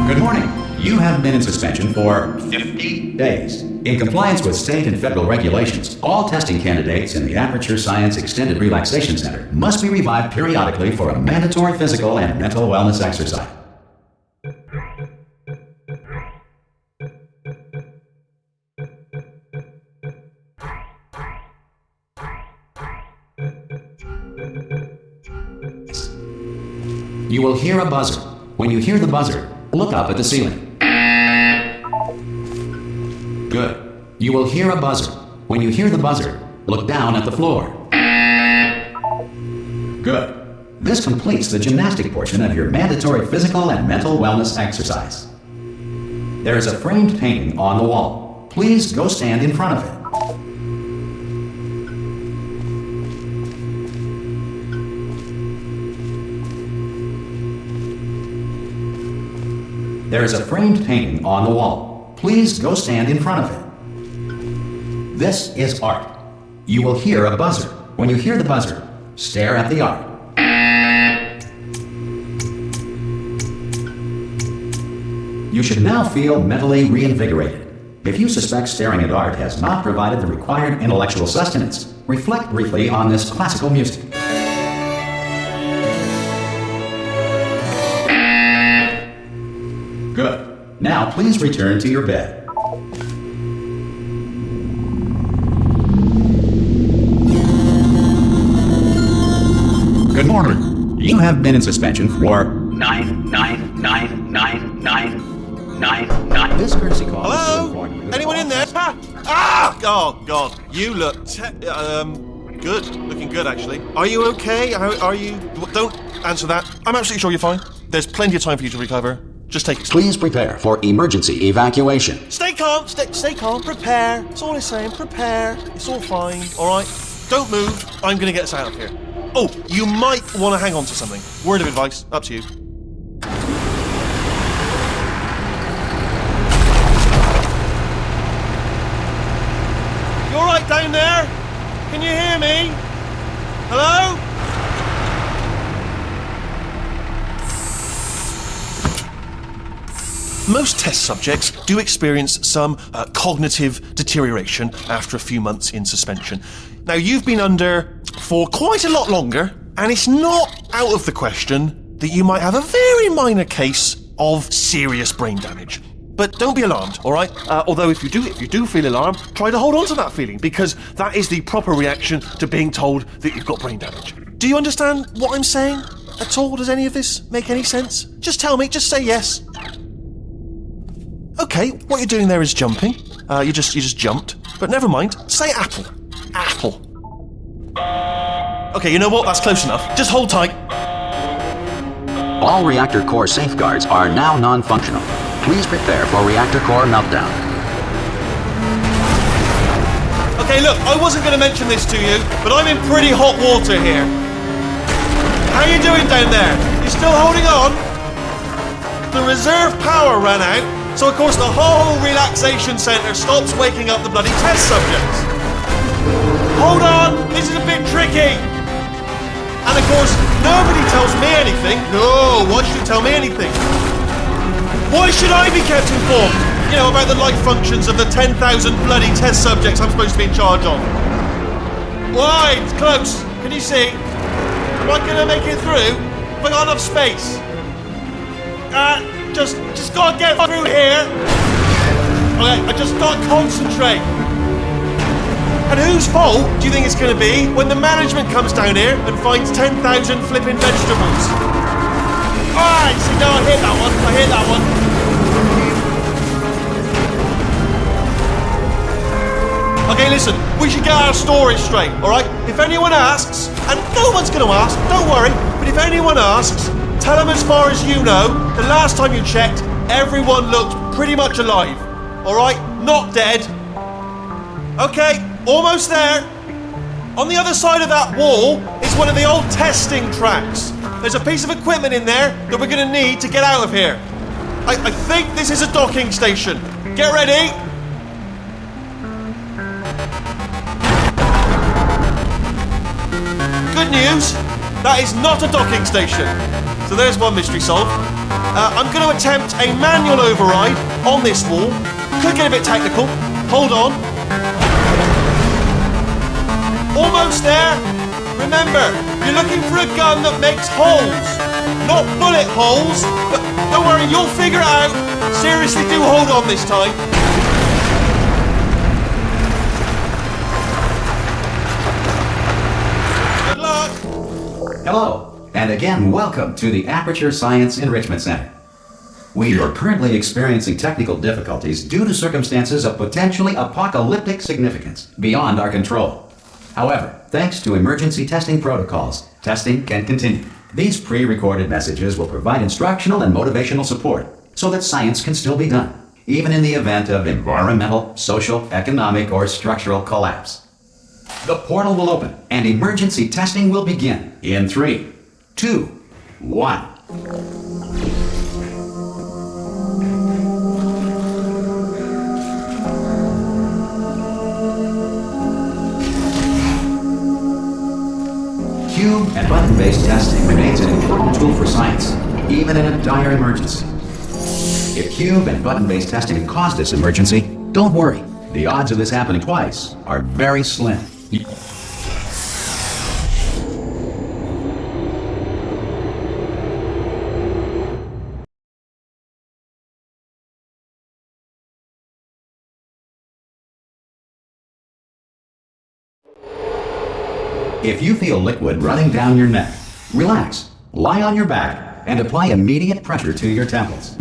Good morning. You have been in suspension for 50 days. In compliance with state and federal regulations, all testing candidates in the Aperture Science Extended Relaxation Center must be revived periodically for a mandatory physical and mental wellness exercise. You will hear a buzzer. When you hear the buzzer, look up at the ceiling. Good. You will hear a buzzer. When you hear the buzzer, look down at the floor. Good. This completes the gymnastic portion of your mandatory physical and mental wellness exercise. There is a framed painting on the wall. Please go stand in front of it. There is a framed painting on the wall. Please go stand in front of it. This is art. You will hear a buzzer. When you hear the buzzer, stare at the art. You should now feel mentally reinvigorated. If you suspect staring at art has not provided the required intellectual sustenance, reflect briefly on this classical music. Good. Now please return to your bed. Good morning. You have been in suspension for 9999999. This courtesy call. Hello? Anyone in there? Ah! Oh God, you look good. Looking good, actually. Are you okay? Are you? Don't answer that. I'm absolutely sure you're fine. There's plenty of time for you to recover. Just take it. Please prepare for emergency evacuation. Stay calm. Stay calm. Prepare. That's all I'm saying. Prepare. It's all fine. All right. Don't move. I'm gonna get us out of here. Oh, you might want to hang on to something. Word of advice. Up to you. You all right down there? Can you hear me? Hello? Most test subjects do experience some cognitive deterioration after a few months in suspension. Now, you've been under for quite a lot longer, and it's not out of the question that you might have a very minor case of serious brain damage. But don't be alarmed, all right? Although if you do feel alarmed, try to hold on to that feeling, because that is the proper reaction to being told that you've got brain damage. Do you understand what I'm saying at all? Does any of this make any sense? Just tell me, just say yes. Okay, what you're doing there is jumping. You just jumped. But never mind. Say apple. Apple. Okay, you know what? That's close enough. Just hold tight. All reactor core safeguards are now non-functional. Please prepare for reactor core meltdown. Okay, look, I wasn't going to mention this to you, but I'm in pretty hot water here. How you doing down there? You still holding on? The reserve power ran out. So of course the whole relaxation centre stops waking up the bloody test subjects. Hold on, this is a bit tricky. And of course, nobody tells me anything. No, why should you tell me anything? Why should I be kept informed? You know, about the life functions of the 10,000 bloody test subjects I'm supposed to be in charge of. Why? It's close. Can you see? Am I gonna make it through? Have I got enough space? Just gotta get through here. Okay, I just gotta concentrate. And whose fault do you think it's gonna be when the management comes down here and finds 10,000 flipping vegetables? Alright, see, no, I hit that one. Okay, listen, we should get our story straight, alright? If anyone asks, and no one's gonna ask, don't worry, but if anyone asks, Tell them as far as you know, the last time you checked, everyone looked pretty much alive. Alright? Not dead. Okay, almost there. On the other side of that wall is one of the old testing tracks. There's a piece of equipment in there that we're going to need to get out of here. I think this is a docking station. Get ready. Good news, that is not a docking station. So there's one mystery solved. I'm going to attempt a manual override on this wall. Could get a bit technical. Hold on. Almost there. Remember, you're looking for a gun that makes holes. Not bullet holes, but don't worry, you'll figure it out. Seriously, do hold on this time. Good luck. Hello, and again, welcome to the Aperture Science Enrichment Center. We are currently experiencing technical difficulties due to circumstances of potentially apocalyptic significance beyond our control. However, thanks to emergency testing protocols, testing can continue. These pre-recorded messages will provide instructional and motivational support so that science can still be done, even in the event of environmental, social, economic, or structural collapse. The portal will open and emergency testing will begin in 3, 2, 1. Cube and button-based testing remains an important tool for science, even in a dire emergency. If cube and button-based testing caused this emergency, don't worry. The odds of this happening twice are very slim. If you feel liquid running down your neck, relax, lie on your back, and apply immediate pressure to your temples.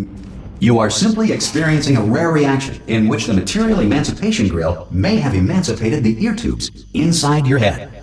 You are simply experiencing a rare reaction in which the material emancipation grill may have emancipated the ear tubes inside your head.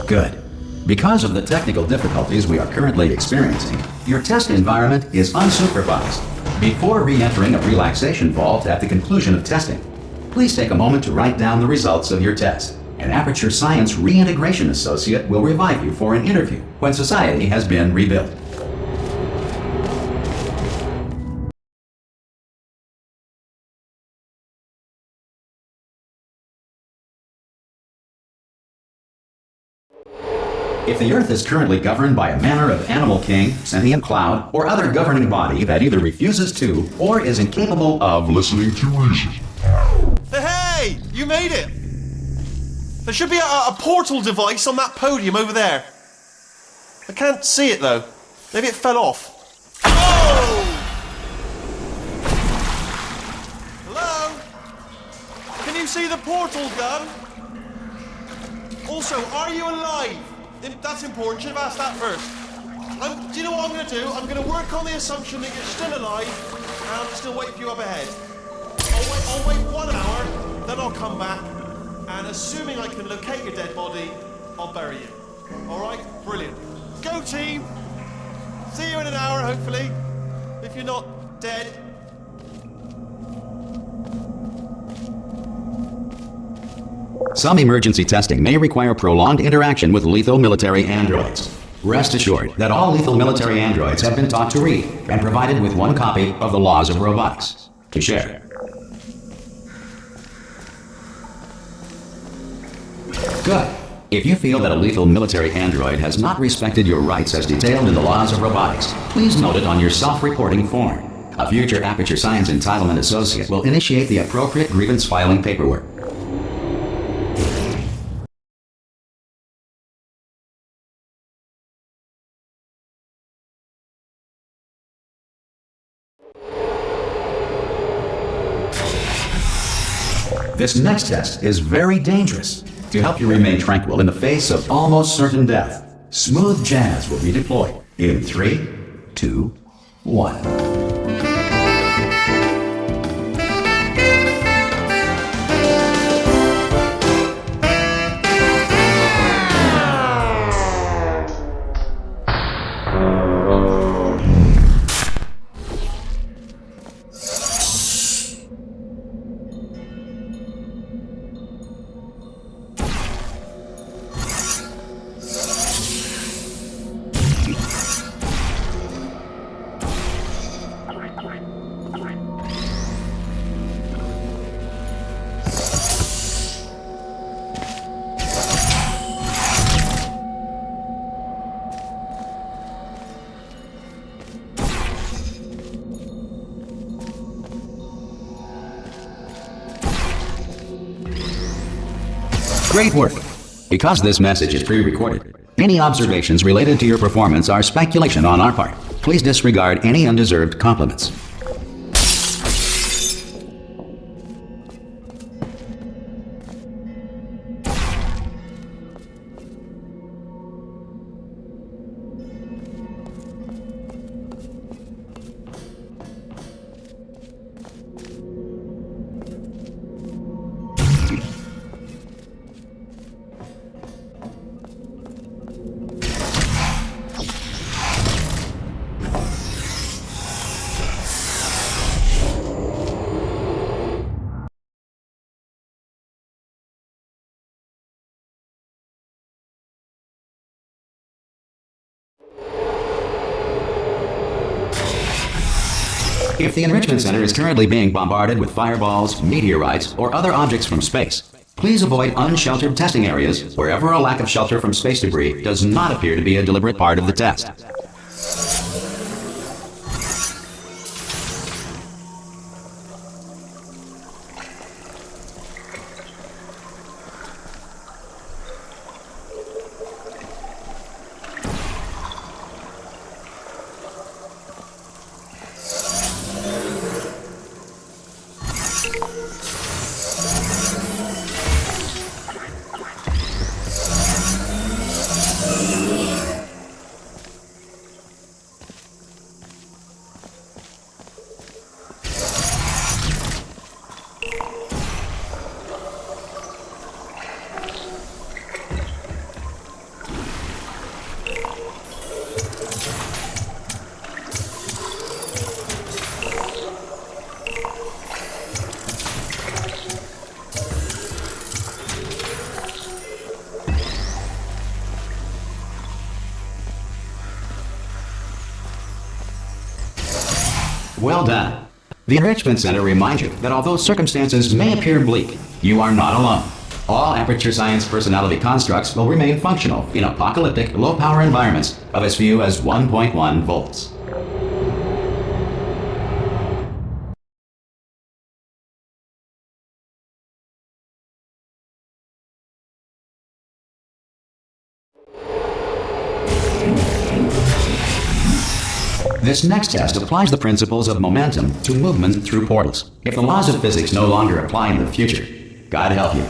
Good. Because of the technical difficulties we are currently experiencing, your test environment is unsupervised. Before re-entering a relaxation vault at the conclusion of testing, please take a moment to write down the results of your test. An Aperture Science Reintegration Associate will revive you for an interview when society has been rebuilt. If the Earth is currently governed by a manner of animal king, sentient cloud, or other governing body that either refuses to or is incapable of listening to reason. Hey! You made it! There should be a portal device on that podium over there. I can't see it though. Maybe it fell off. Oh! Hello? Can you see the portal gun? Also, are you alive? That's important. Should have asked that first. Do you know what I'm going to do? I'm going to work on the assumption that you're still alive, and I'm still waiting for you up ahead. I'll wait 1 hour, then I'll come back, and assuming I can locate your dead body, I'll bury you. All right? Brilliant. Go team. See you in an hour, hopefully. If you're not dead. Some emergency testing may require prolonged interaction with lethal military androids. Rest assured that all lethal military androids have been taught to read and provided with 1 copy of the Laws of Robotics to share. Good. If you feel that a lethal military android has not respected your rights as detailed in the laws of robotics, please note it on your self-reporting form. A future Aperture Science Entitlement Associate will initiate the appropriate grievance filing paperwork. This next test is very dangerous. To help you remain tranquil in the face of almost certain death, smooth jazz will be deployed in 3, 2, 1. Great work! Because this message is pre-recorded, any observations related to your performance are speculation on our part. Please disregard any undeserved compliments. If the Enrichment Center is currently being bombarded with fireballs, meteorites, or other objects from space, please avoid unsheltered testing areas wherever a lack of shelter from space debris does not appear to be a deliberate part of the test. Well done. The Enrichment Center reminds you that although circumstances may appear bleak, you are not alone. All Aperture Science personality constructs will remain functional in apocalyptic, low-power environments of as few as 1.1 volts. This next test applies the principles of momentum to movement through portals. If the laws of physics no longer apply in the future, God help you.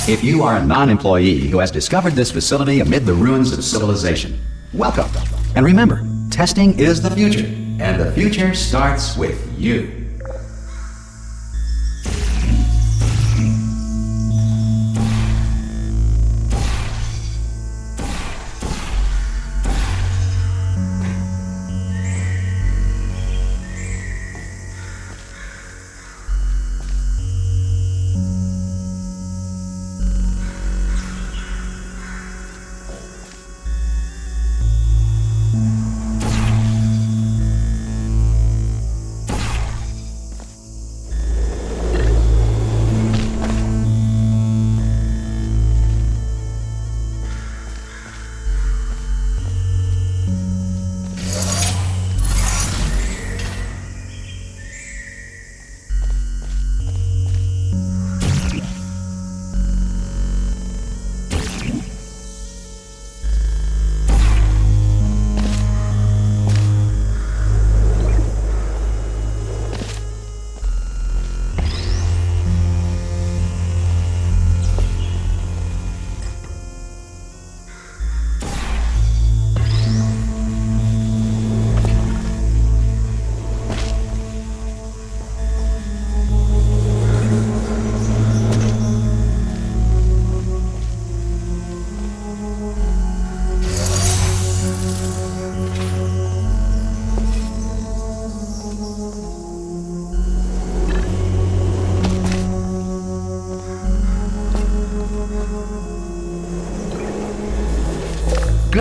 If you are a non-employee who has discovered this facility amid the ruins of civilization, welcome. And remember, testing is the future, and the future starts with you.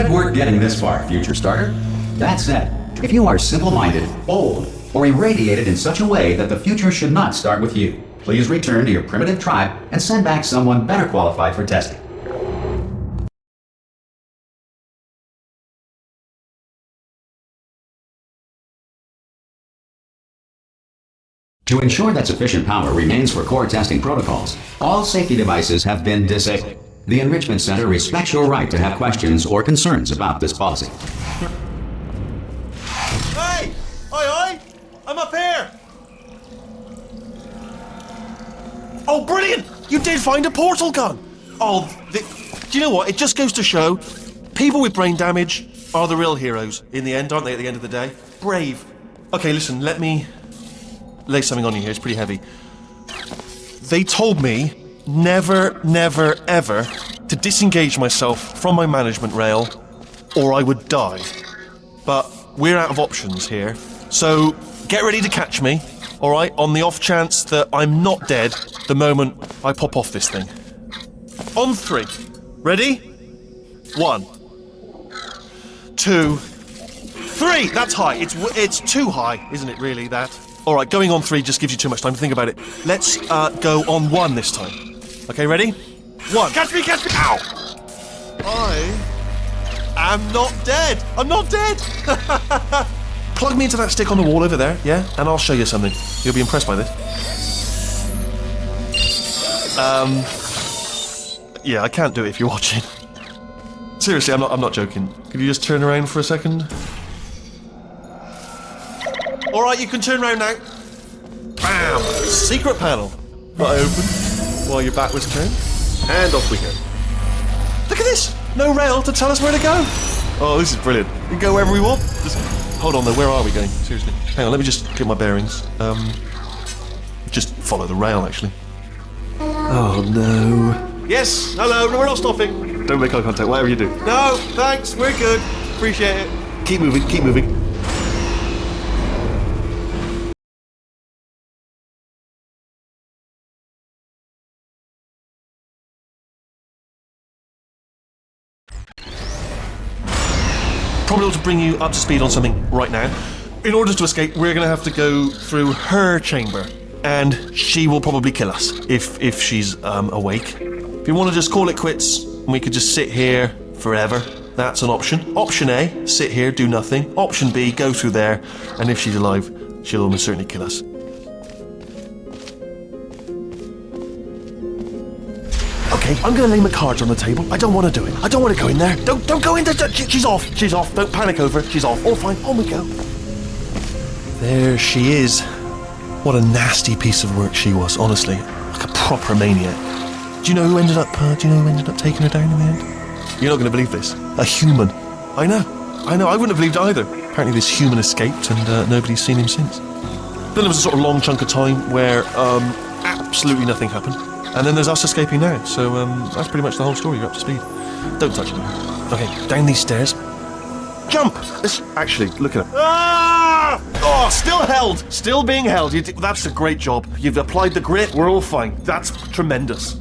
Good work getting this far, future starter. That said, if you are simple-minded, bold, or irradiated in such a way that the future should not start with you, please return to your primitive tribe and send back someone better qualified for testing. To ensure that sufficient power remains for core testing protocols, all safety devices have been disabled. The Enrichment Center respects your right to have questions or concerns about this policy. Hey! Oi! I'm up here! Oh, brilliant! You did find a portal gun! Oh, do you know what? It just goes to show, people with brain damage are the real heroes in the end, aren't they, at the end of the day? Brave. Okay, listen, let me lay something on you here, it's pretty heavy. They told me never, ever to disengage myself from my management rail or I would die. But we're out of options here, so get ready to catch me, alright, on the off chance that I'm not dead the moment I pop off this thing. On 3. Ready? 1, 2, 3! That's high. It's too high, isn't it, really, that? Alright, going on 3 just gives you too much time to think about it. Let's go on 1 this time. Okay, ready? 1. Catch me! Ow! I am not dead! I'm not dead! Plug me into that stick on the wall over there, yeah? And I'll show you something. You'll be impressed by this. Yeah, I can't do it if you're watching. Seriously, I'm not joking. Could you just turn around for a second? Alright, you can turn around now. Bam! Secret panel. Not open while your back was turned. And off we go. Look at this! No rail to tell us where to go. Oh, this is brilliant. We can go wherever we want. Just hold on though, where are we going? Seriously. Hang on, let me just get my bearings. Just follow the rail, actually. Oh no. Yes, hello, no, we're not stopping. Don't make eye contact, whatever you do. No, thanks, we're good. Appreciate it. Keep moving, keep moving. Probably ought to bring you up to speed on something right now. In order to escape, we're going to have to go through her chamber, and she will probably kill us if she's awake. If you want to just call it quits, and we could just sit here forever, that's an option. Option A, sit here, do nothing. Option B, go through there, and if she's alive, she'll almost certainly kill us. Okay, I'm gonna lay my cards on the table. I don't want to do it. I don't want to go in there. Don't go in there. She's off. She's off. Don't panic over. She's off. All fine. On we go. There she is. What a nasty piece of work she was. Honestly, like a proper maniac. Do you know who ended up? Taking her down in the end? You're not gonna believe this. A human. I know. I wouldn't have believed it either. Apparently, this human escaped, and nobody's seen him since. Then there was a sort of long chunk of time where absolutely nothing happened. And then there's us escaping now, so that's pretty much the whole story. You're up to speed. Don't touch it. Okay, down these stairs. Jump! Actually, look at it. Ah! Oh, still held! Still being held. That's a great job. You've applied the grit, we're all fine. That's tremendous.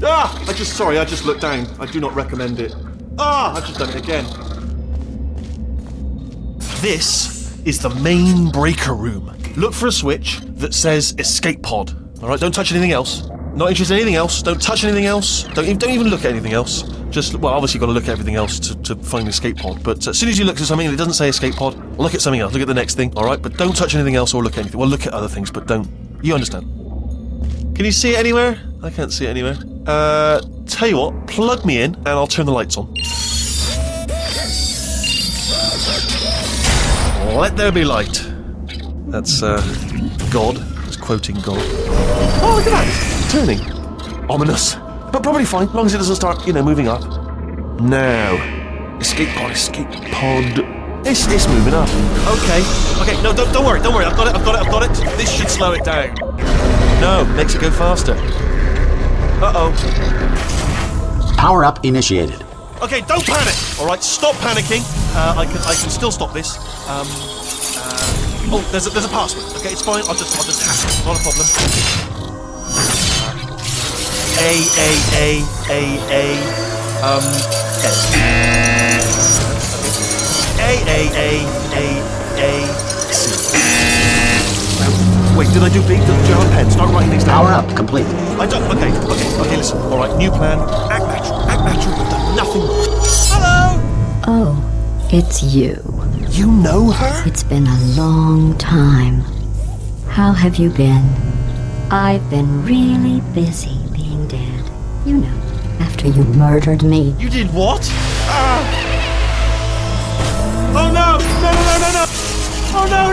Ah! I just looked down. I do not recommend it. Ah! I've just done it again. This is the main breaker room. Look for a switch that says escape pod. Alright, don't touch anything else. Not interested in anything else. Don't touch anything else. Don't even look at anything else. Just, well, obviously you've got to look at everything else to find the escape pod. But as soon as you look at something and it doesn't say escape pod, look at something else. Look at the next thing, alright? But don't touch anything else or look at anything. Well, look at other things, but don't. You understand. Can you see it anywhere? I can't see it anywhere. Tell you what, plug me in and I'll turn the lights on. Let there be light. That's, God. It's quoting God. Oh, look at that! It's turning. Ominous. But probably fine, as long as it doesn't start, moving up. Now. Escape pod. It's moving up. Okay, no, don't worry. I've got it. This should slow it down. No, makes it go faster. Uh-oh. Power up initiated. Okay, don't panic! Alright, stop panicking. I can still stop this. Oh, there's a password. Okay, it's fine. I'll just hack it. Not a problem. A. A-A-A-A-A-C. Wait, did I do B? Do you have a pen? Start writing these down. Power up, complete. I don't. Okay, listen. All right, new plan. Act natural. We've done nothing wrong. Hello! Oh, it's you. You know her? It's been a long time. How have you been? I've been really busy being dead. You know, after you murdered me. You did what? Oh no! No! Oh no!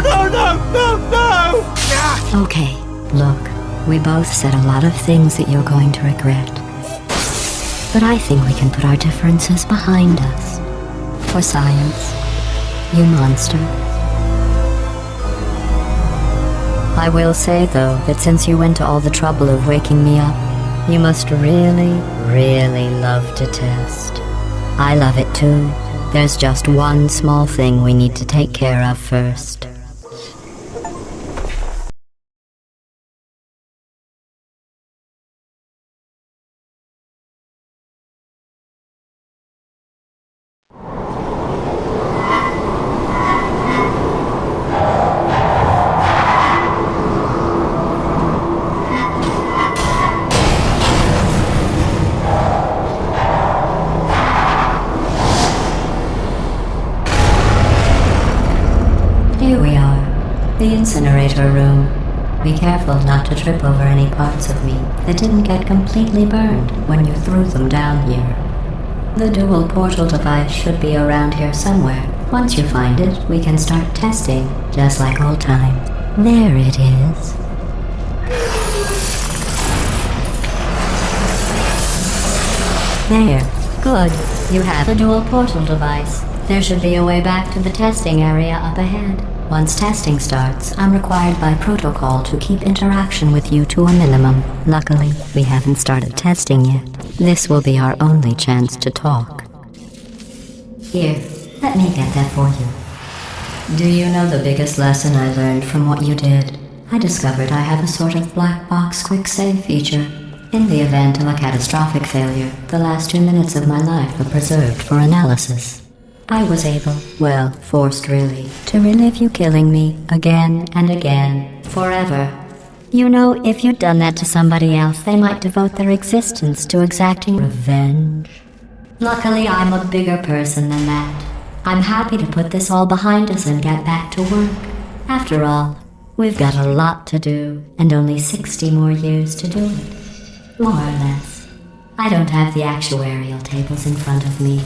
Ah! Okay, look, we both said a lot of things that you're going to regret. But I think we can put our differences behind us. For science, you monster. I will say, though, that since you went to all the trouble of waking me up, you must really, really love to test. I love it too. There's just one small thing we need to take care of first. Here we are, the incinerator room. Be careful not to trip over any parts of me that didn't get completely burned when you threw them down here. The dual portal device should be around here somewhere. Once you find it, we can start testing, just like old times. There it is. There. Good. You have the dual portal device. There should be a way back to the testing area up ahead. Once testing starts, I'm required by protocol to keep interaction with you to a minimum. Luckily, we haven't started testing yet. This will be our only chance to talk. Here, let me get that for you. Do you know the biggest lesson I learned from what you did? I discovered I have a sort of black box quick save feature. In the event of a catastrophic failure, the last 2 minutes of my life are preserved for analysis. I was able, well, forced really, to relive you killing me again and again, forever. You know, if you'd done that to somebody else, they might devote their existence to exacting revenge. Luckily, I'm a bigger person than that. I'm happy to put this all behind us and get back to work. After all, we've got a lot to do, and only 60 more years to do it. More or less. I don't have the actuarial tables in front of me.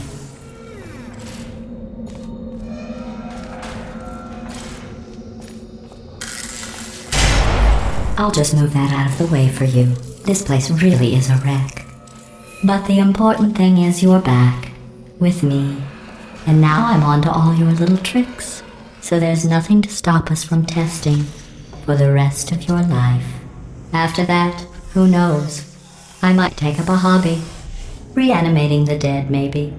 I'll just move that out of the way for you. This place really is a wreck. But the important thing is you're back. With me. And now I'm on to all your little tricks. So there's nothing to stop us from testing. For the rest of your life. After that, who knows? I might take up a hobby. Reanimating the dead, maybe.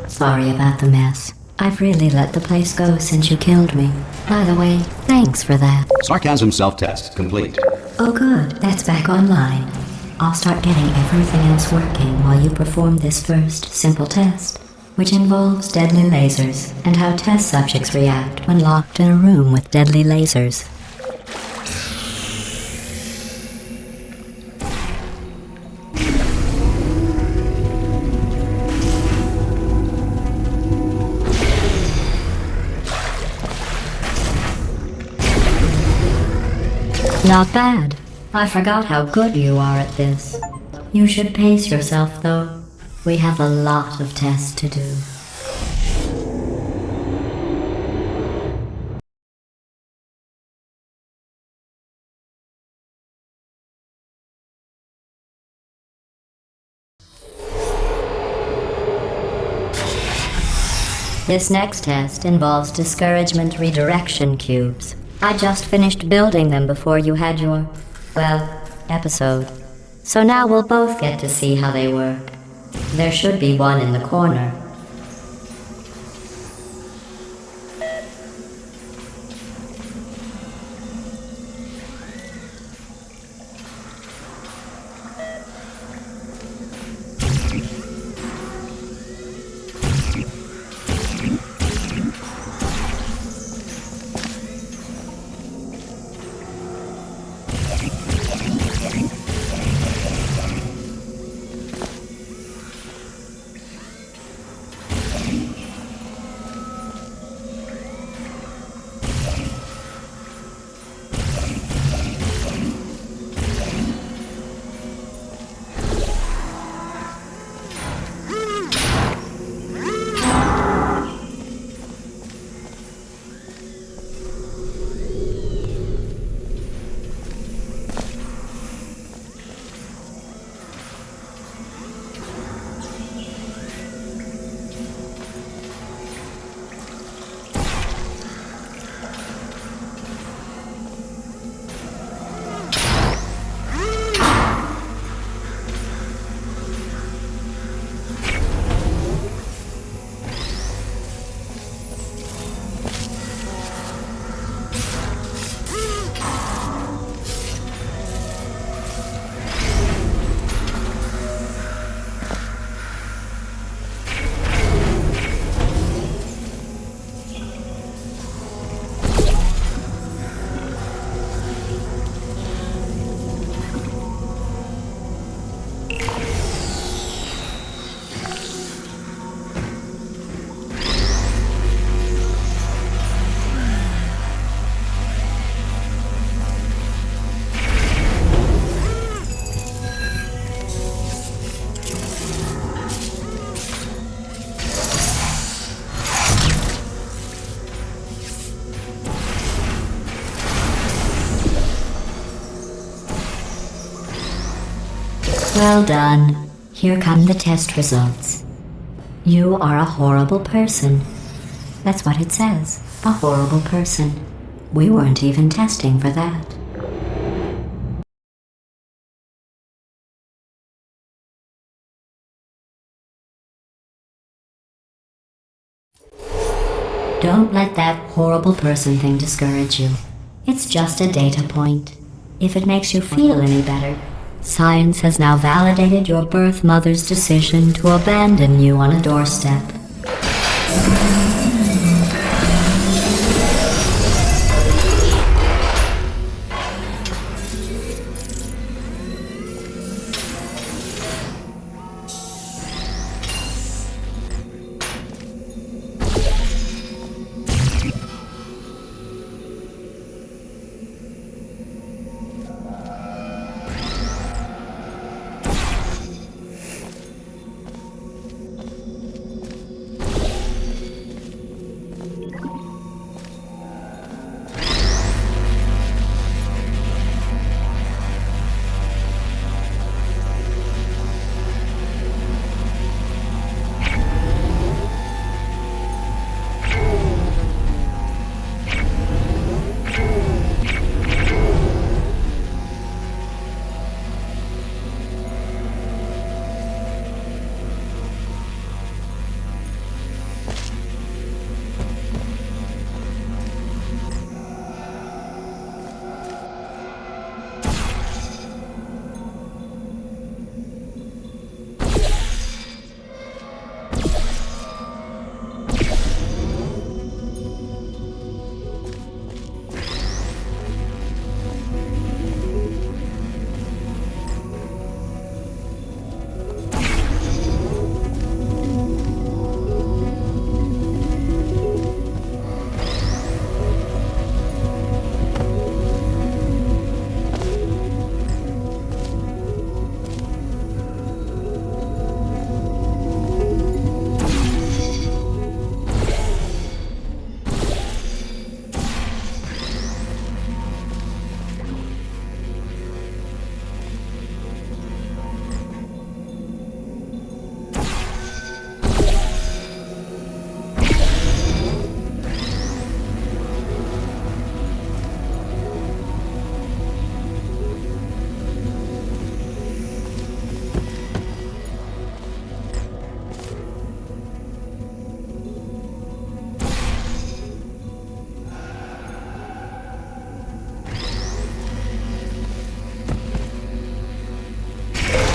Sorry about the mess. I've really let the place go since you killed me. By the way, thanks for that. Sarcasm self-test complete. Oh good, that's back online. I'll start getting everything else working while you perform this first simple test, which involves deadly lasers and how test subjects react when locked in a room with deadly lasers. Not bad. I forgot how good you are at this. You should pace yourself, though. We have a lot of tests to do. This next test involves discouragement redirection cubes. I just finished building them before you had your, well, episode. So now we'll both get to see how they work. There should be one in the corner. Well done. Here come the test results. You are a horrible person. That's what it says. A horrible person. We weren't even testing for that. Don't let that horrible person thing discourage you. It's just a data point. If it makes you feel any better, science has now validated your birth mother's decision to abandon you on a doorstep.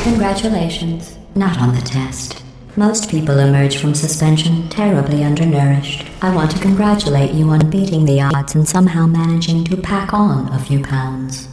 Congratulations. Not on the test. Most people emerge from suspension terribly undernourished. I want to congratulate you on beating the odds and somehow managing to pack on a few pounds.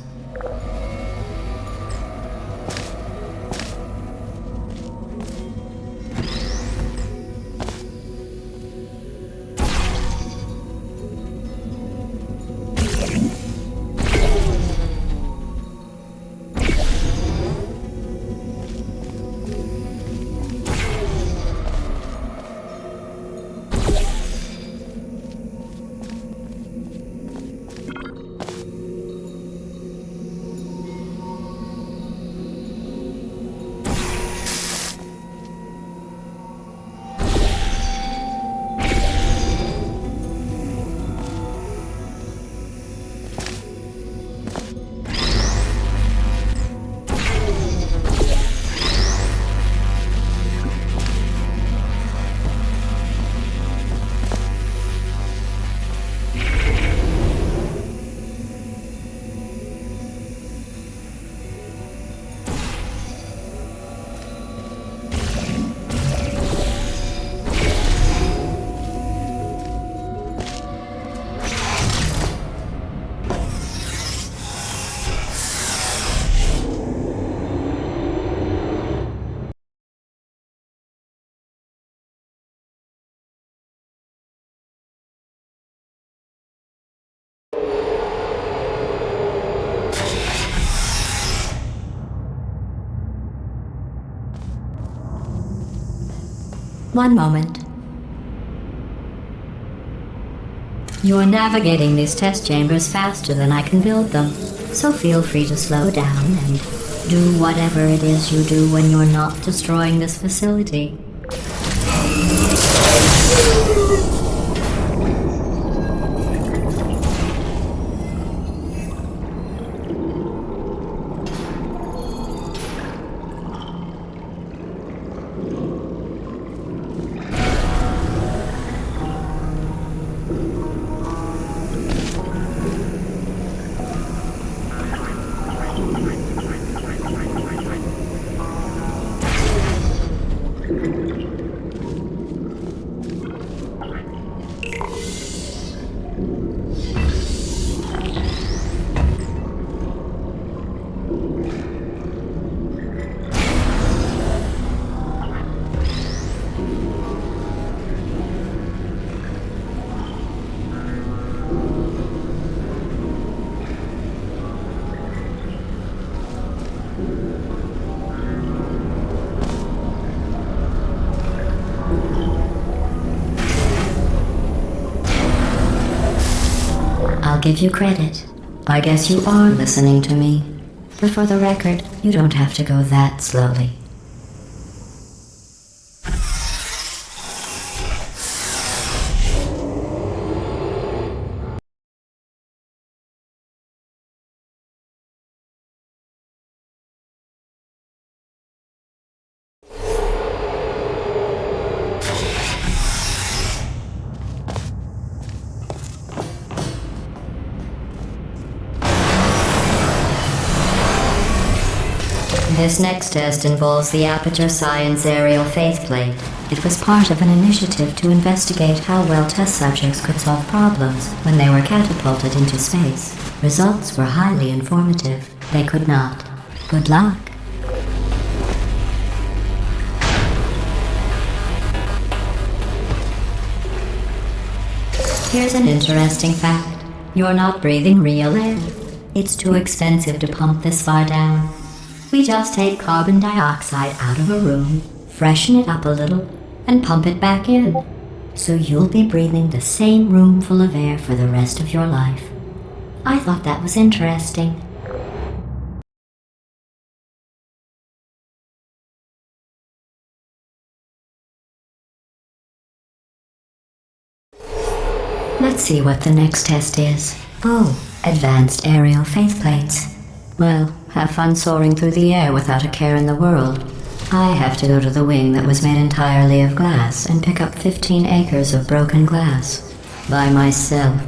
One moment. You're navigating these test chambers faster than I can build them. So feel free to slow down and do whatever it is you do when you're not destroying this facility. I'll give you credit. I guess you are listening to me. But for the record, you don't have to go that slowly. This next test involves the Aperture Science Aerial Faceplate. It was part of an initiative to investigate how well test subjects could solve problems when they were catapulted into space. Results were highly informative. They could not. Good luck. Here's an interesting fact. You're not breathing real air. It's too expensive to pump this far down. We just take carbon dioxide out of a room, freshen it up a little, and pump it back in. So you'll be breathing the same room full of air for the rest of your life. I thought that was interesting. Let's see what the next test is. Oh, advanced aerial faceplates. Well, have fun soaring through the air without a care in the world. I have to go to the wing that was made entirely of glass and pick up 15 acres of broken glass. By myself.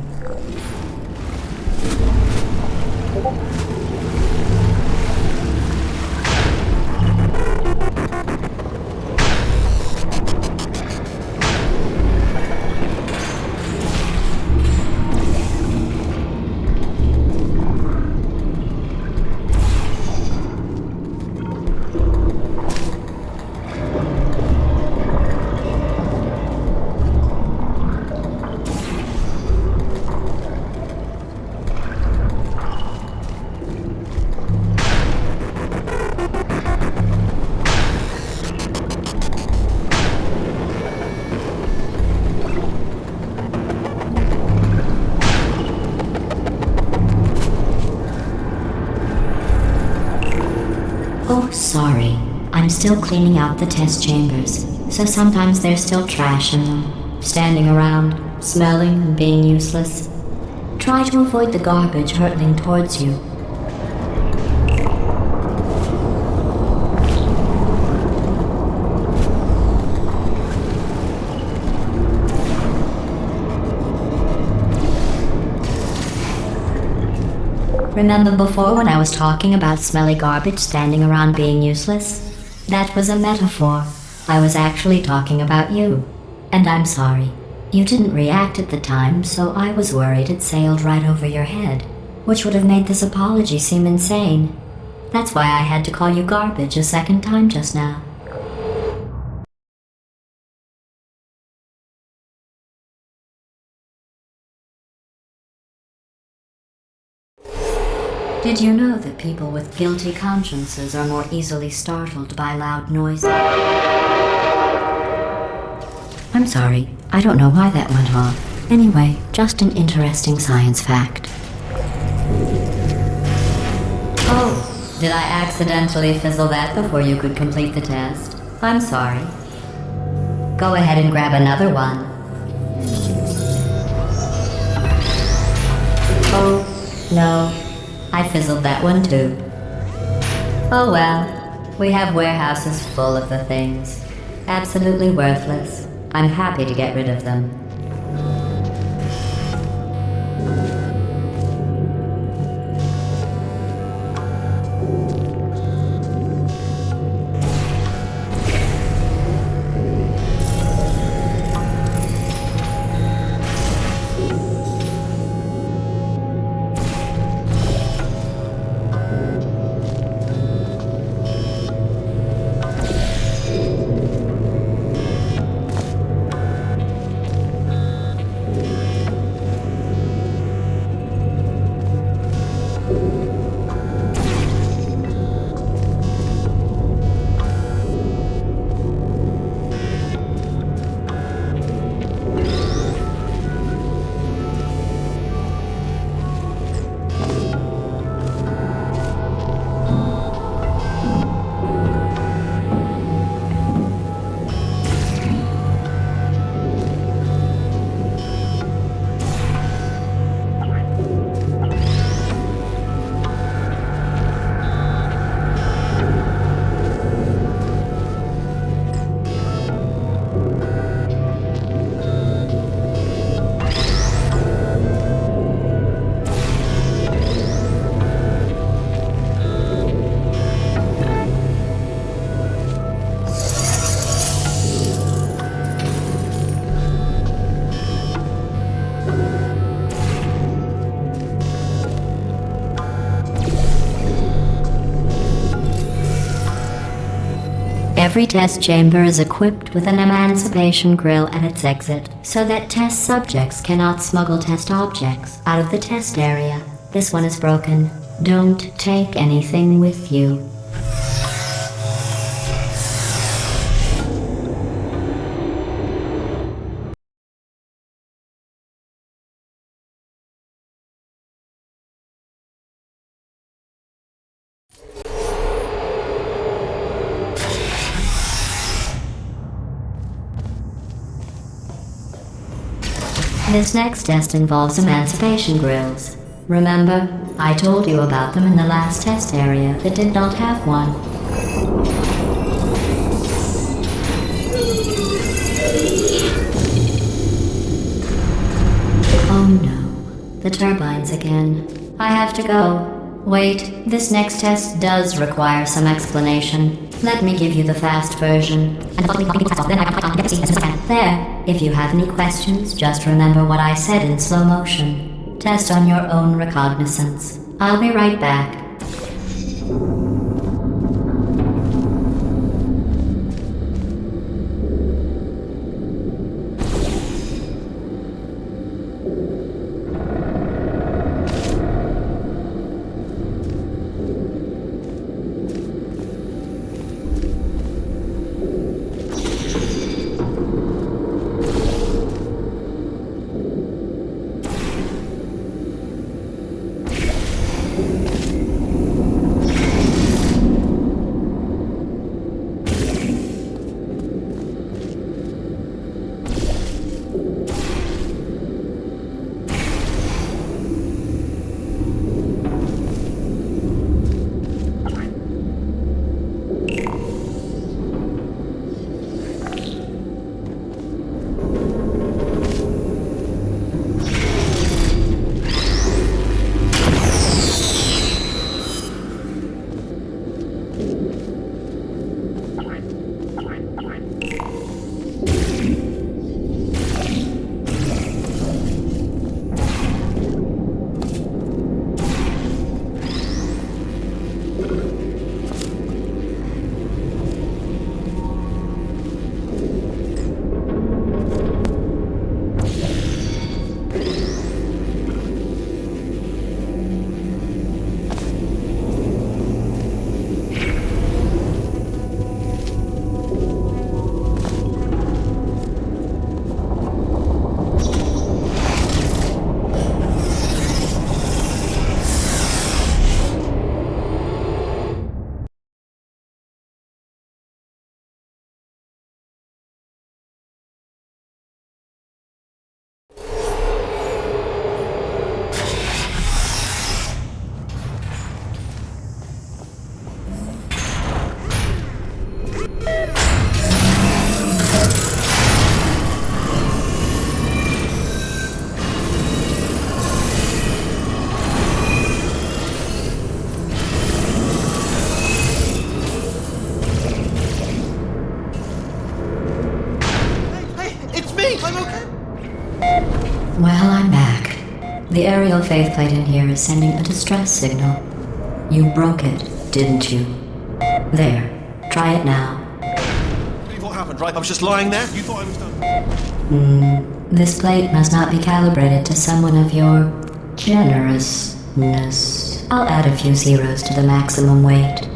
Oh, sorry. I'm still cleaning out the test chambers, so sometimes there's still trash in them, standing around, smelling and being useless. Try to avoid the garbage hurtling towards you. Remember before when I was talking about smelly garbage standing around being useless? That was a metaphor. I was actually talking about you. And I'm sorry. You didn't react at the time, so I was worried it sailed right over your head, which would have made this apology seem insane. That's why I had to call you garbage a second time just now. Did you know that people with guilty consciences are more easily startled by loud noises? I'm sorry, I don't know why that went off. Anyway, just an interesting science fact. Oh, did I accidentally fizzle that before you could complete the test? I'm sorry. Go ahead and grab another one. Oh, no. I fizzled that one too. Oh well. We have warehouses full of the things. Absolutely worthless. I'm happy to get rid of them. Every test chamber is equipped with an emancipation grill at its exit, so that test subjects cannot smuggle test objects out of the test area. This one is broken. Don't take anything with you. This next test involves emancipation grills. Remember, I told you about them in the last test area that did not have one. Oh no, the turbines again. I have to go. Wait, this next test does require some explanation. Let me give you the fast version. There, if you have any questions, just remember what I said in slow motion. Test on your own recognizance. I'll be right back. Well, I'm back. The aerial faceplate in here is sending a distress signal. You broke it, didn't you? There. Try it now. Believe what happened, right? I was just lying there. You thought I was done. This plate must not be calibrated to someone of your generousness. I'll add a few zeros to the maximum weight.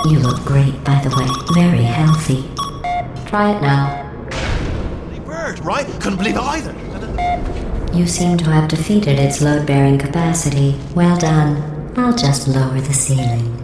You look great, by the way. Very healthy. Try it now. Bloody bird, right? Couldn't believe it either. You seem to have defeated its load-bearing capacity. Well done. I'll just lower the ceiling.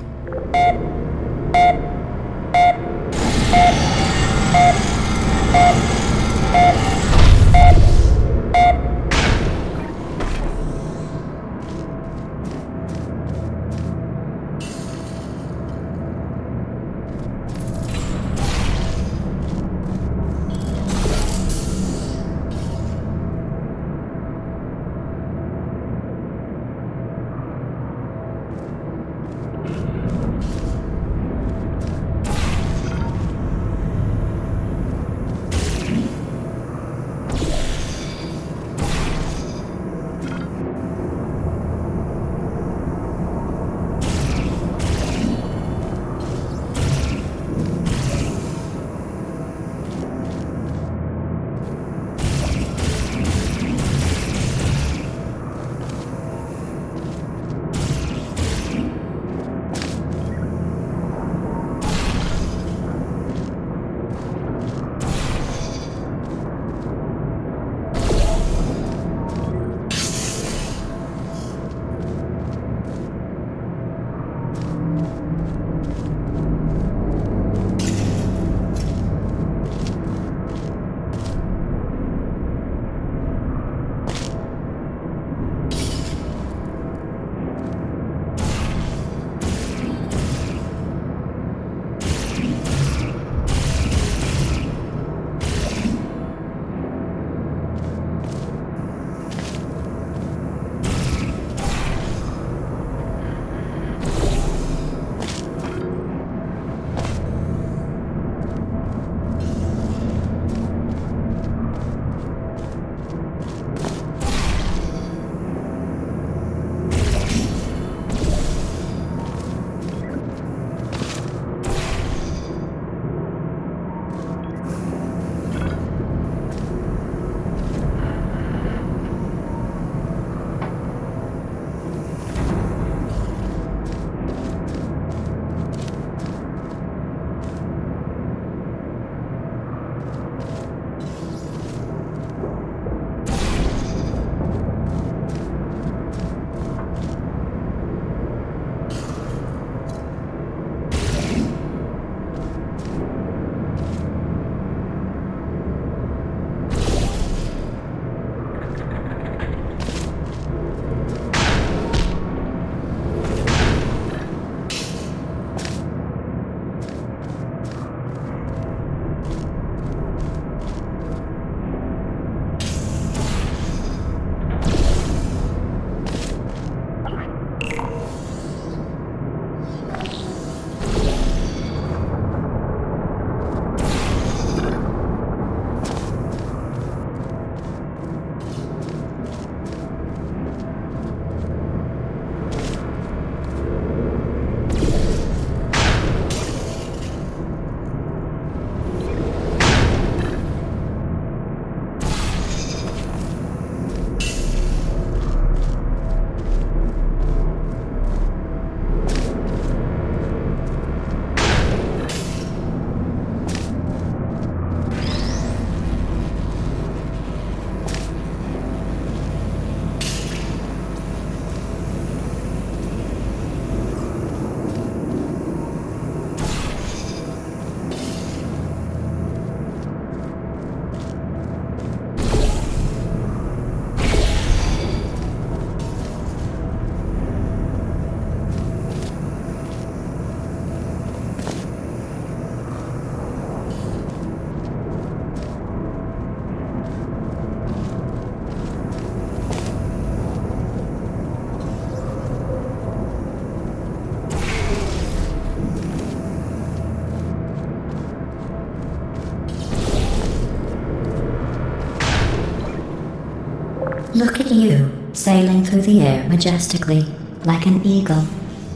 Look at you, sailing through the air majestically, like an eagle,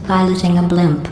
piloting a blimp.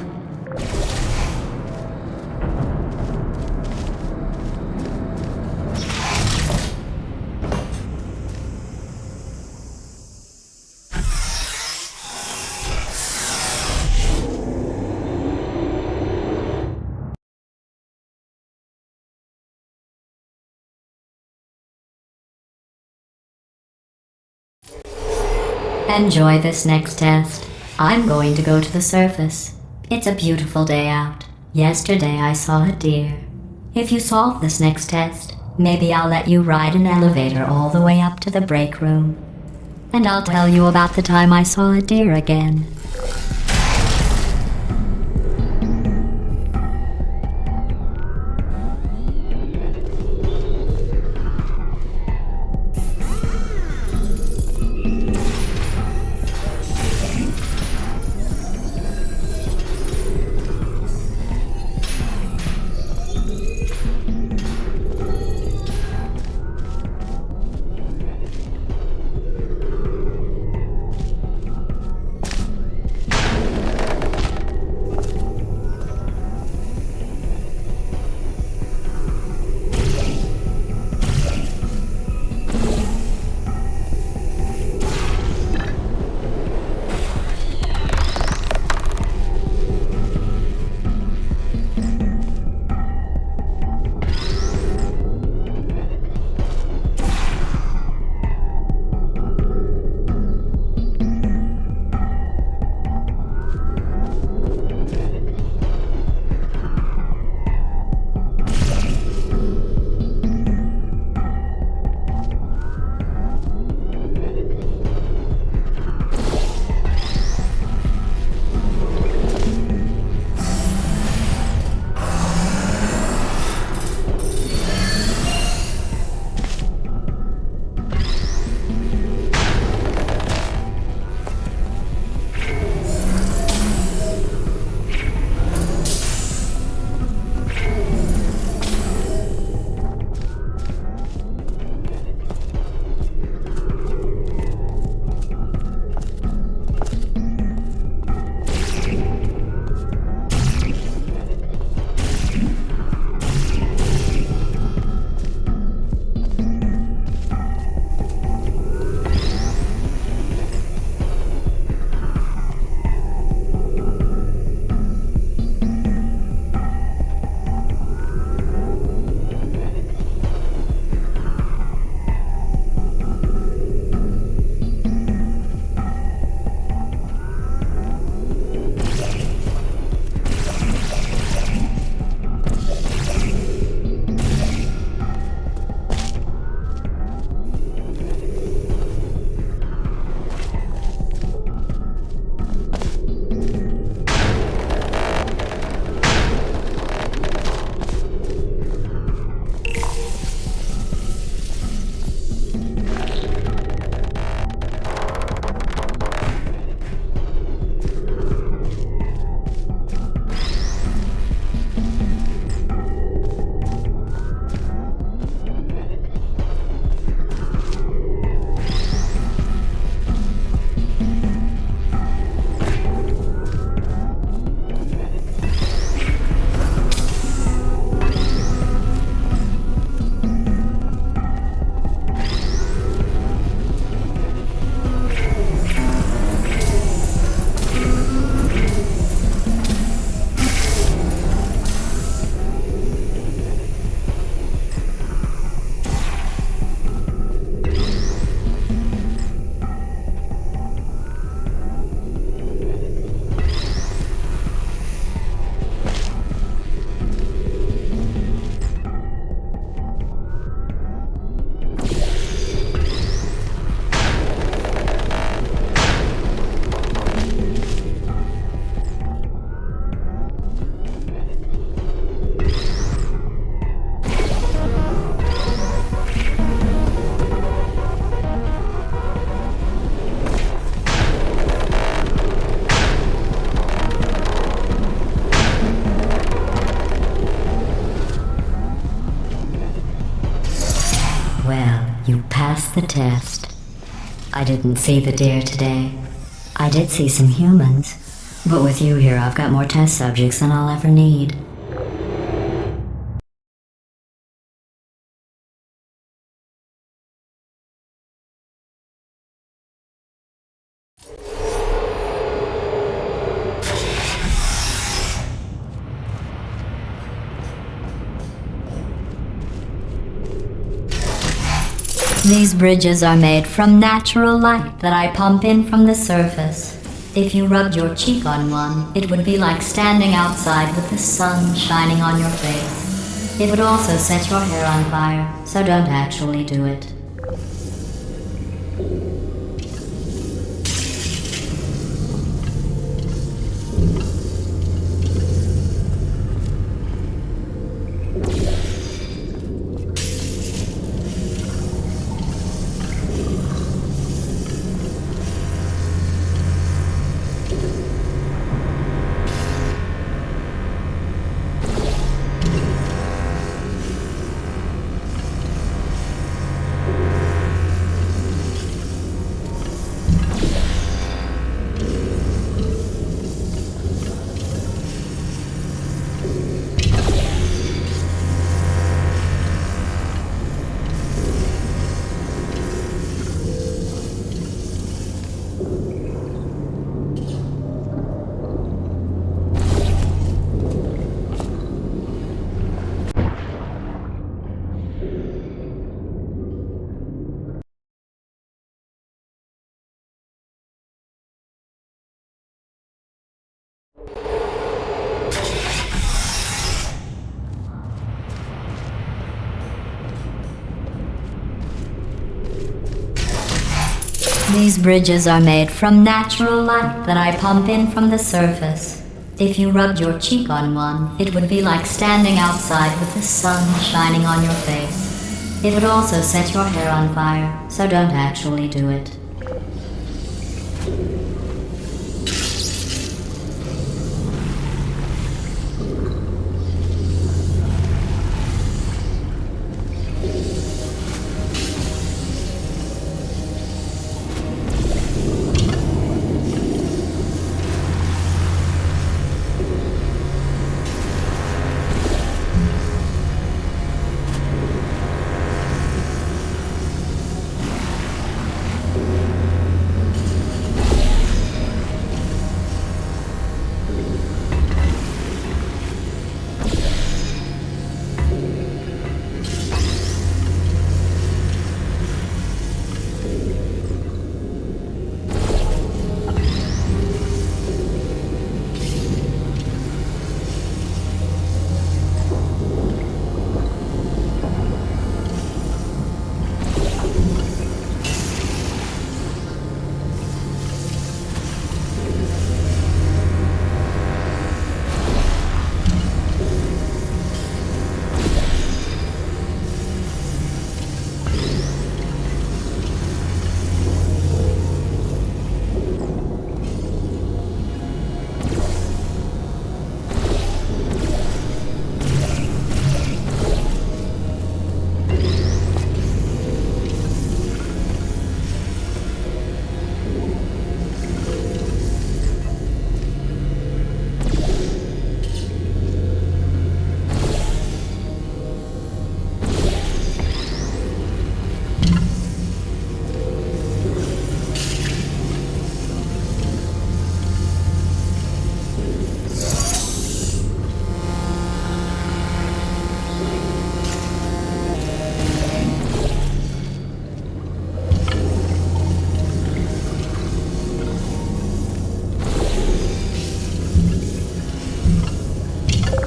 Enjoy this next test. I'm going to go to the surface. It's a beautiful day out. Yesterday I saw a deer. If you solve this next test, maybe I'll let you ride an elevator all the way up to the break room. And I'll tell you about the time I saw a deer again. Well, you passed the test. I didn't see the deer today. I did see some humans. But with you here, I've got more test subjects than I'll ever need. These bridges are made from natural light that I pump in from the surface. If you rubbed your cheek on one, it would be like standing outside with the sun shining on your face. It would also set your hair on fire, so don't actually do it. These bridges are made from natural light that I pump in from the surface. If you rubbed your cheek on one, it would be like standing outside with the sun shining on your face. It would also set your hair on fire, so don't actually do it.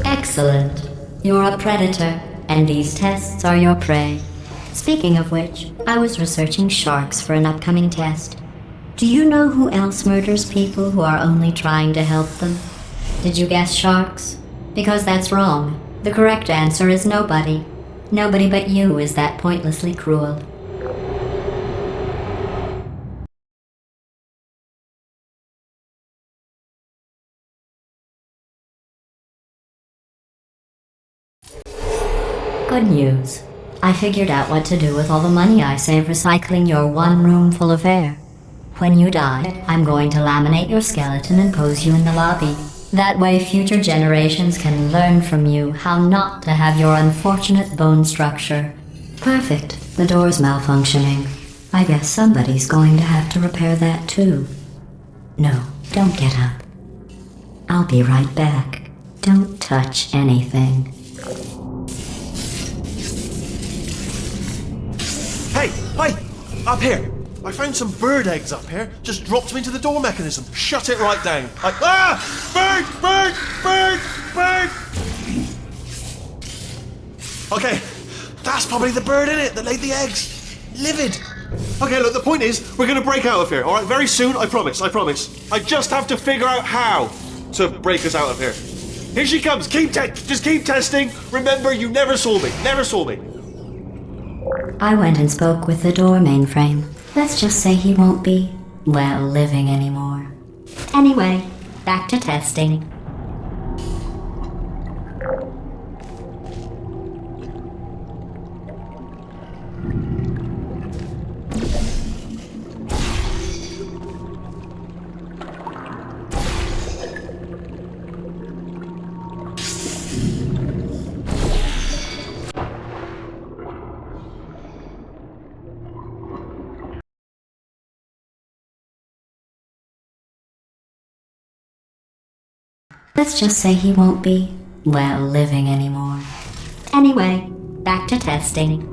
Excellent. You're a predator, and these tests are your prey. Speaking of which, I was researching sharks for an upcoming test. Do you know who else murders people who are only trying to help them? Did you guess sharks? Because that's wrong. The correct answer is nobody. Nobody but you is that pointlessly cruel. Good news. I figured out what to do with all the money I save recycling your one room full of air. When you die, I'm going to laminate your skeleton and pose you in the lobby. That way future generations can learn from you how not to have your unfortunate bone structure. Perfect. The door's malfunctioning. I guess somebody's going to have to repair that too. No, don't get up. I'll be right back. Don't touch anything. Hey, up here. I found some bird eggs up here. Just dropped them into the door mechanism. Shut it right down. Bird! Okay, that's probably the bird in it that laid the eggs. Livid. Okay, look, the point is, we're gonna break out of here, alright? Very soon, I promise. I just have to figure out how to break us out of here. Here she comes. Just keep testing. Remember, you never saw me. I went and spoke with the door mainframe. Let's just say he won't be, well, living anymore. Anyway, back to testing. Let's just say he won't be, well, living anymore. Anyway, back to testing.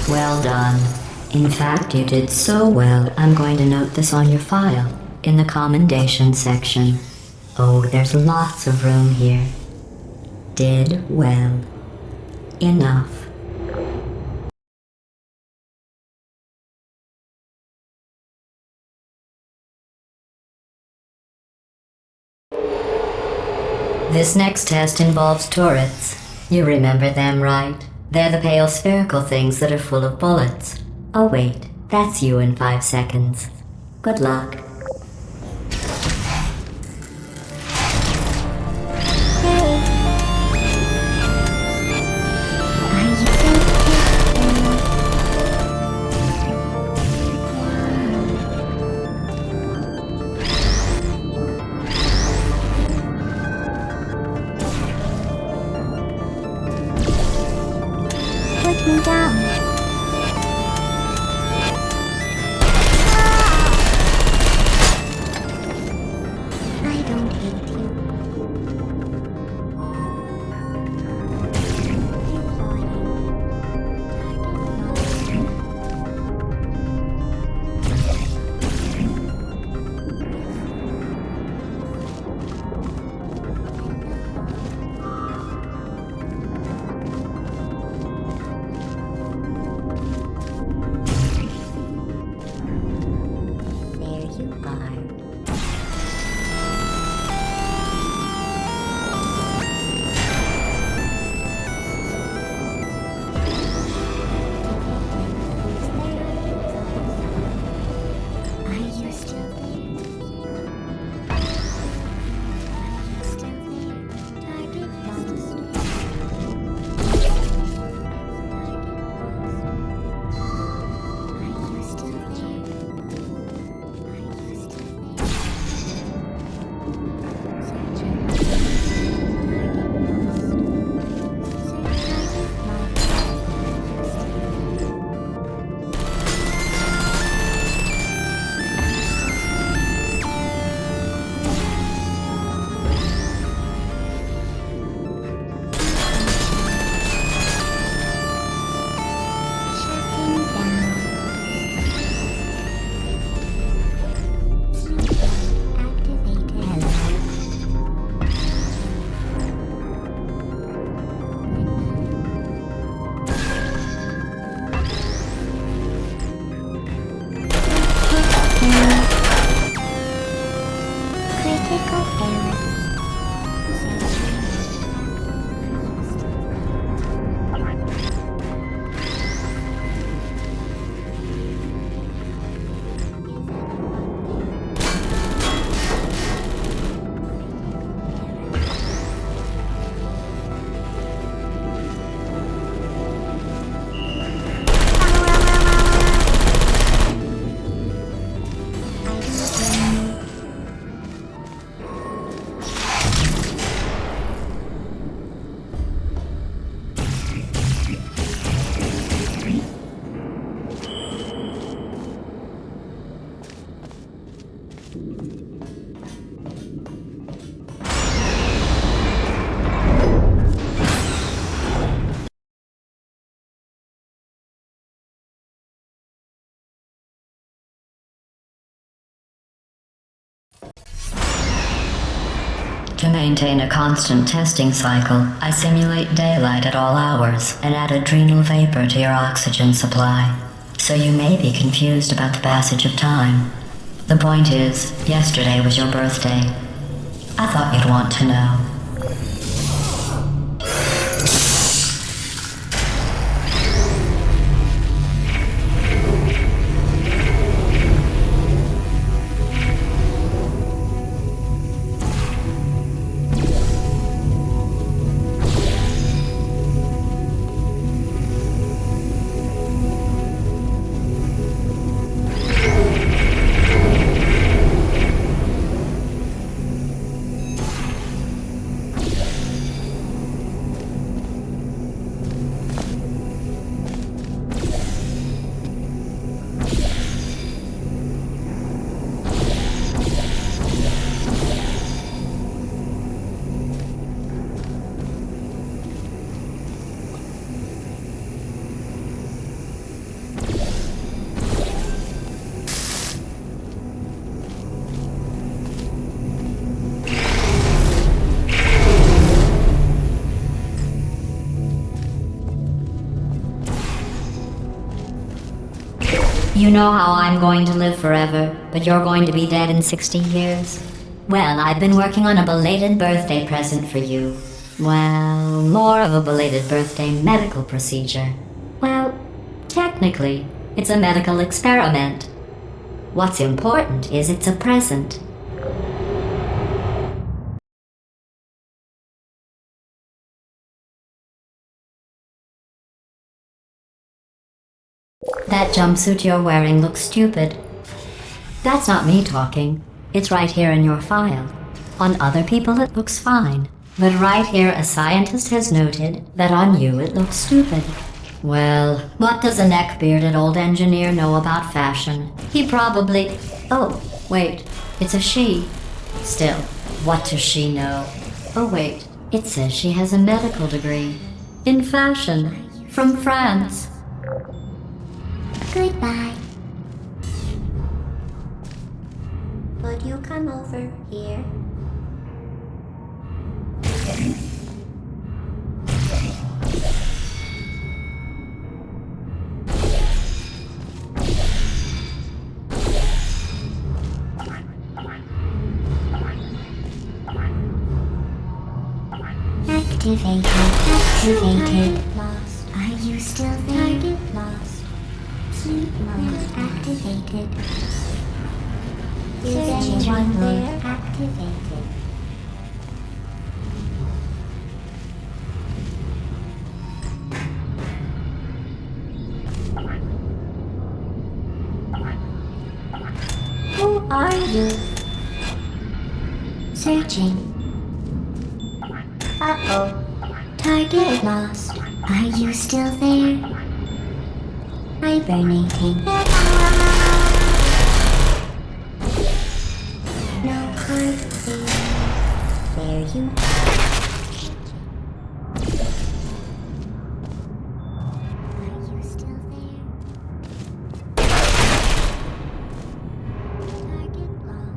Well done. In fact, you did so well, I'm going to note this on your file, in the commendation section. Oh, there's lots of room here. Did well. Enough. This next test involves turrets. You remember them, right? They're the pale spherical things that are full of bullets. Oh wait, that's you in 5 seconds. Good luck. Put me down. I don't hate you. maintain a constant testing cycle, I simulate daylight at all hours and add adrenal vapor to your oxygen supply. So you may be confused about the passage of time. The point is, yesterday was your birthday. I thought you'd want to know. You know how I'm going to live forever, but you're going to be dead in 60 years? Well, I've been working on a belated birthday present for you. Well, more of a belated birthday medical procedure. Well, technically, it's a medical experiment. What's important is it's a present. That jumpsuit you're wearing looks stupid. That's not me talking. It's right here in your file. On other people it looks fine. But right here a scientist has noted that on you it looks stupid. Well, what does a neck-bearded old engineer know about fashion? He probably... Oh, wait, it's a she. Still, what does she know? Oh wait, it says she has a medical degree. In fashion. From France. Goodbye. Would you come over here? Activated. Lost. Are you still there? Target lost. Sleep mode activated. Searching mode activated. Who are you? Searching. Uh-oh. Target lost. Are you still there? Hibernating. No curfew. There you are. Are you still there? Target lost.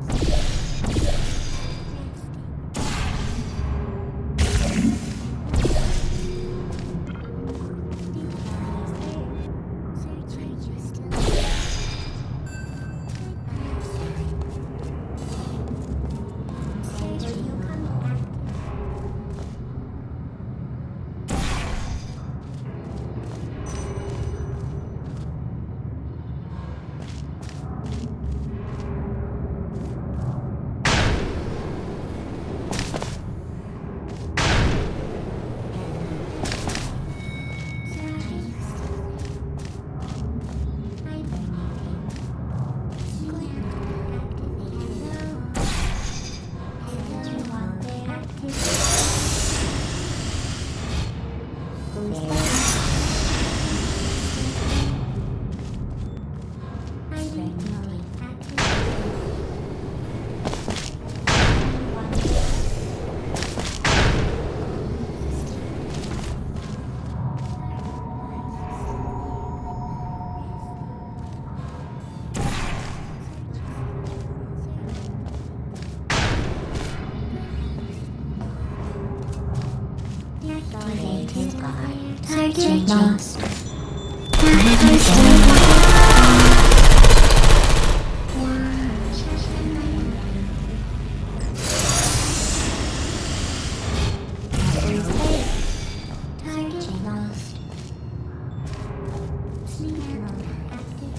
Target lost. I haven't seen Target lost. Sleep mode active.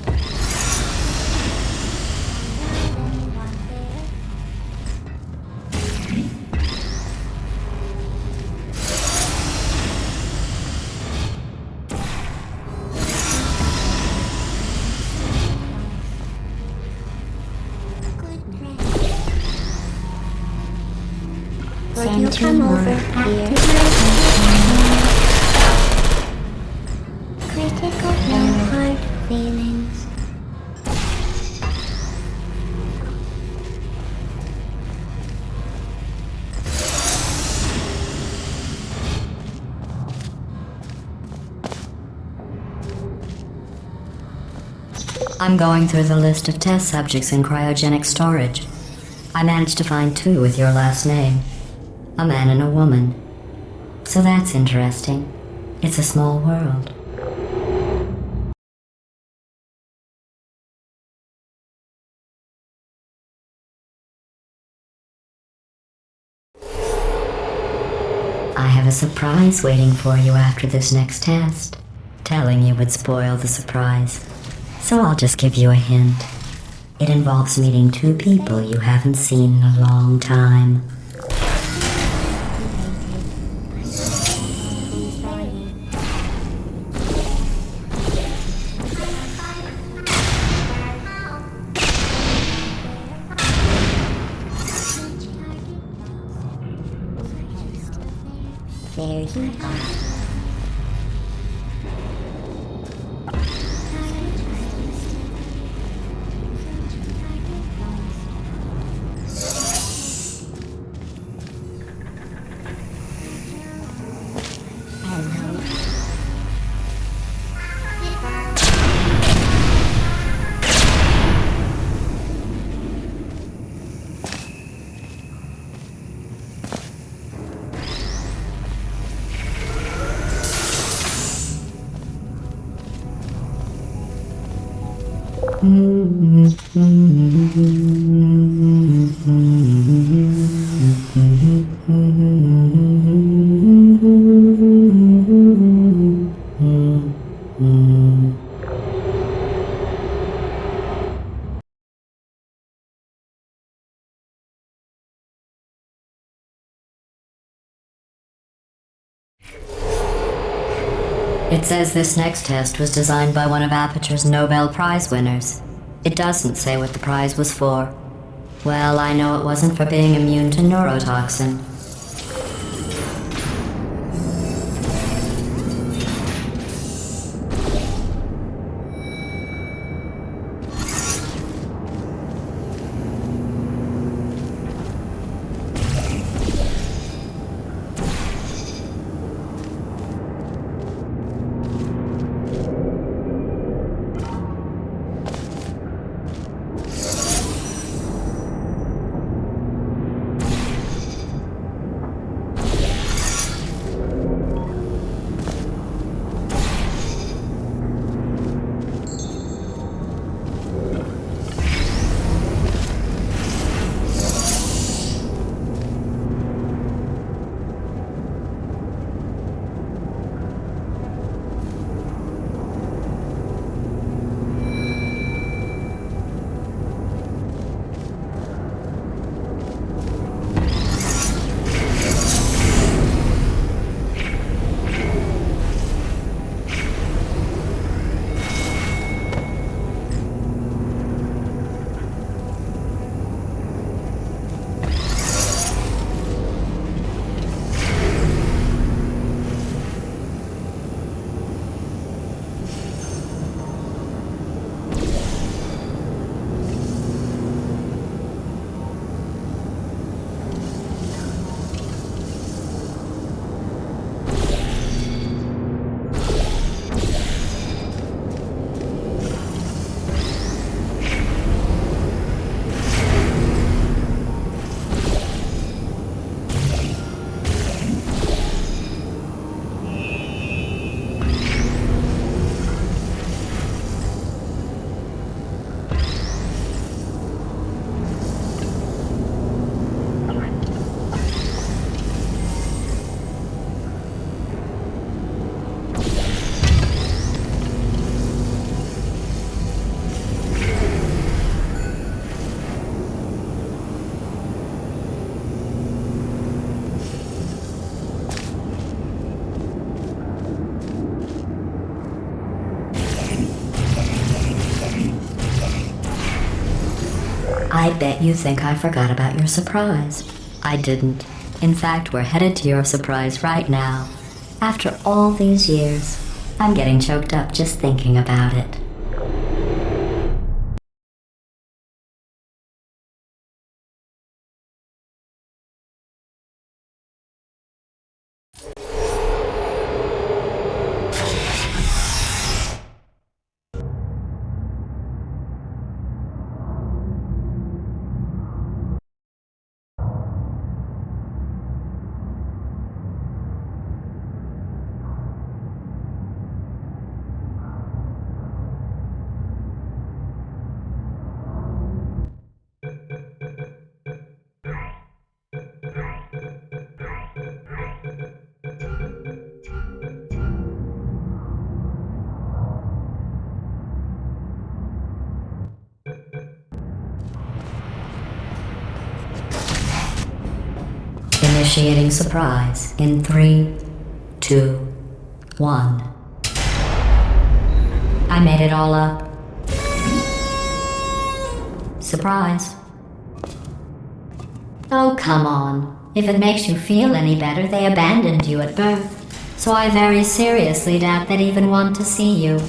Anyone there? Will you come over here? Critical no hard feelings. I'm going through the list of test subjects in cryogenic storage. I managed to find 2 with your last name. A man and a woman. So that's interesting. It's a small world. I have a surprise waiting for you after this next test. Telling you would spoil the surprise. So I'll just give you a hint. It involves meeting 2 people you haven't seen in a long time. There you are. Hello. It says this next test was designed by one of Aperture's Nobel Prize winners. It doesn't say what the prize was for. Well, I know it wasn't for being immune to neurotoxin. I bet you think I forgot about your surprise. I didn't. In fact, we're headed to your surprise right now. After all these years, I'm getting choked up just thinking about it. Initiating surprise in 3, 2, 1. I made it all up. Surprise. Oh, come on. If it makes you feel any better, they abandoned you at birth. So I very seriously doubt they'd even want to see you.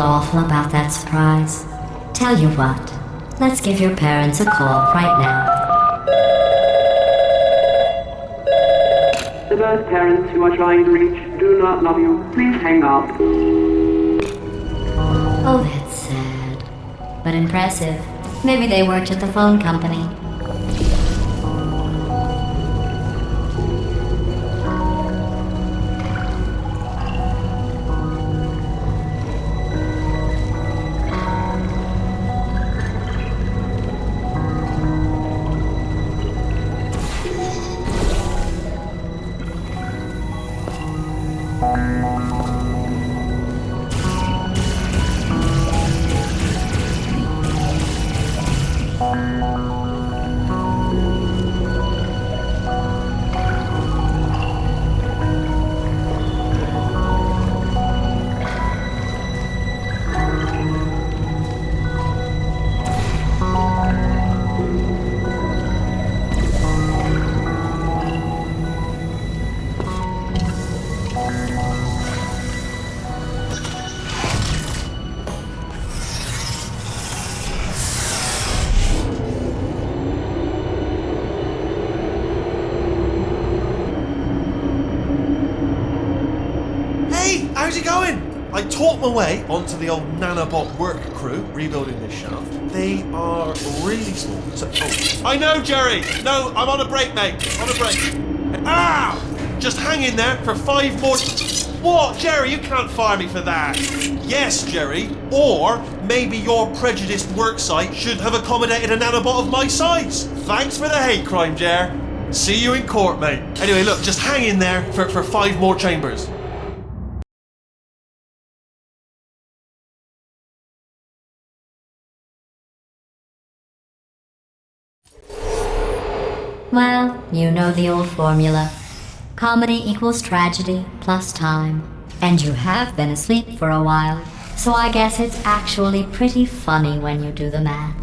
feel awful about that surprise. Tell you what, let's give your parents a call right now. The birth parents you are trying to reach do not love you. Please hang up. Oh, that's sad. But impressive. Maybe they worked at the phone company. How's it going? I talked my way onto the old nanobot work crew rebuilding this shaft. They are really small. I know, Jerry! No, I'm on a break, mate. On a break. Ow! Just hang in there for 5 more... What? Jerry, you can't fire me for that. Yes, Jerry. Or maybe your prejudiced work site should have accommodated a nanobot of my size. Thanks for the hate crime, Jer. See you in court, mate. Anyway, look, just hang in there for 5 more chambers. Well, you know the old formula. Comedy equals tragedy plus time. And you have been asleep for a while, so I guess it's actually pretty funny when you do the math.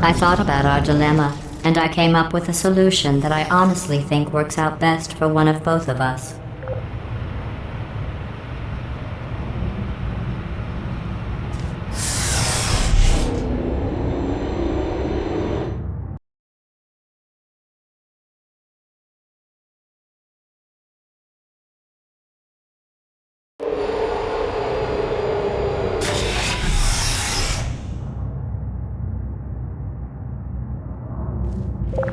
I thought about our dilemma, and I came up with a solution that I honestly think works out best for one of both of us.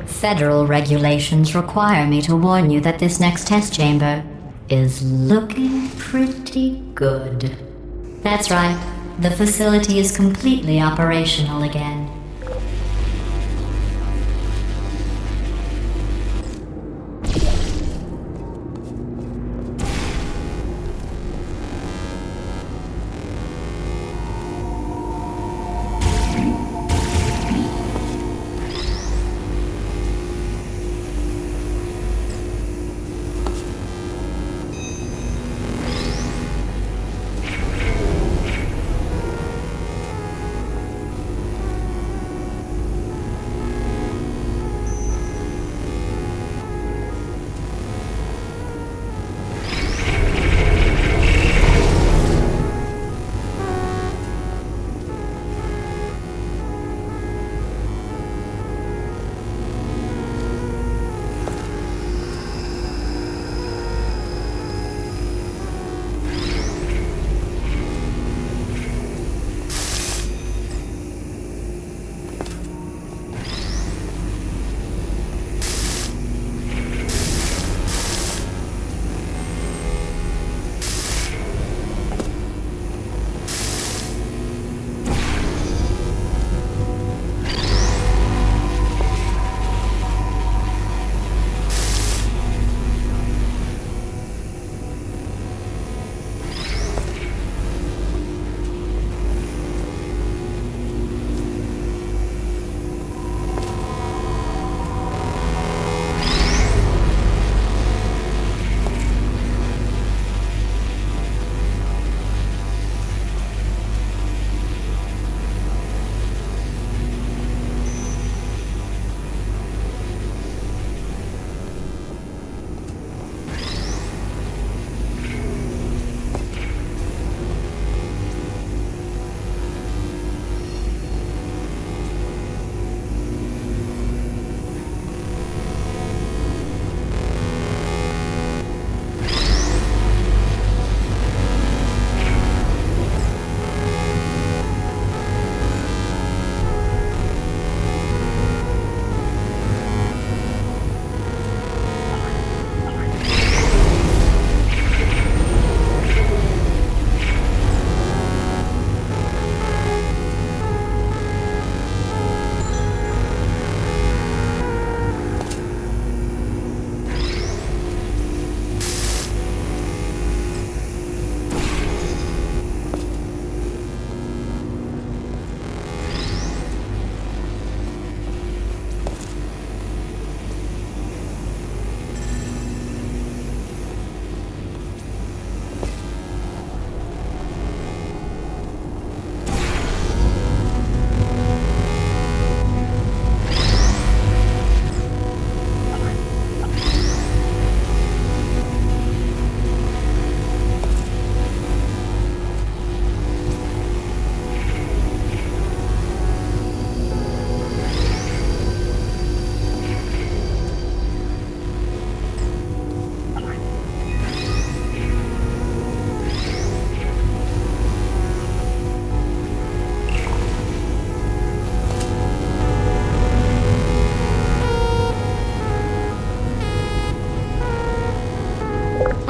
Federal regulations require me to warn you that this next test chamber is looking pretty good. That's right, the facility is completely operational again.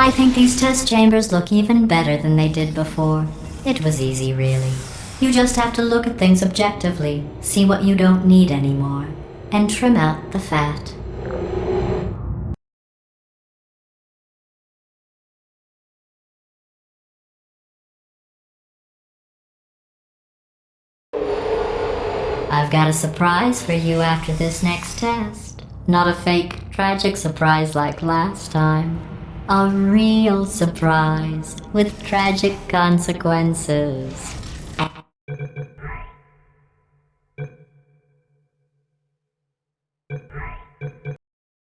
I think these test chambers look even better than they did before. It was easy, really. You just have to look at things objectively, see what you don't need anymore, and trim out the fat. I've got a surprise for you after this next test. Not a fake, tragic surprise like last time. A real surprise with tragic consequences.